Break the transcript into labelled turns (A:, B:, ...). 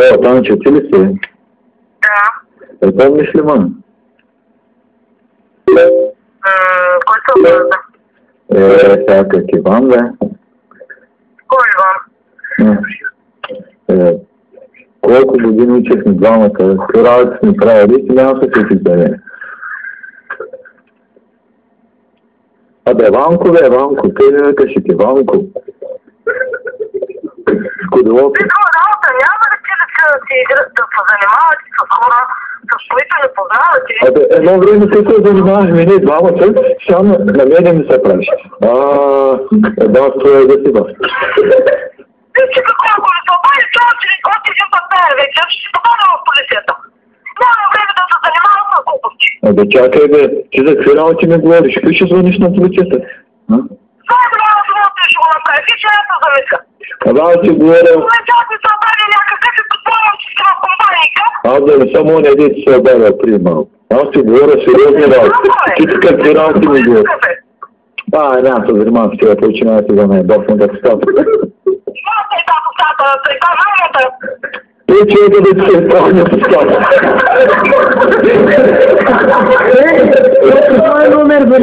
A: Alo, Tanju, ti li si?
B: Da.
A: Помниш ли ме?
B: Кой се обажда?
A: Сега как Иван, бе?
B: Кой Иван?
A: Колко години учихме двамата? Какви работи сме правили? Ти няма се сетиш да не. Абе, Ванко, кой не викаш ти, Ванко? Скоделото.
B: Ти друга работа няма ли ти да се занимавате с хора, с които не познавате?
A: Абе, едно време ти се занимавахме ние двамата, само на мене ми се правиш. Една с твоя да си ба.
B: Ти си какво го не се обади, че още един път не е вечер, ще се попадам в полицията. Няма време да се занимавам с глупости.
A: Абе, чакай бе, ти за какви работи ми говориш? Какви ще звъниш на полицията?
B: Само да работиш, ще го направи, ти ще не се замисля.
A: Абе, аз ти говоря...
B: Полицията се обади някакъв и предполагам, че си в компанийка.
A: Аз да не съм он един, че се обадя при малко. Аз ти говоря сериозни работи. Ти с какви работи ми говориш? Няма се занимавам с тия, починавате за мен, дофна да става.
B: Имате и тази стата, трика мамата.
A: Той човека да ти се изправя с става.
C: Това е номер за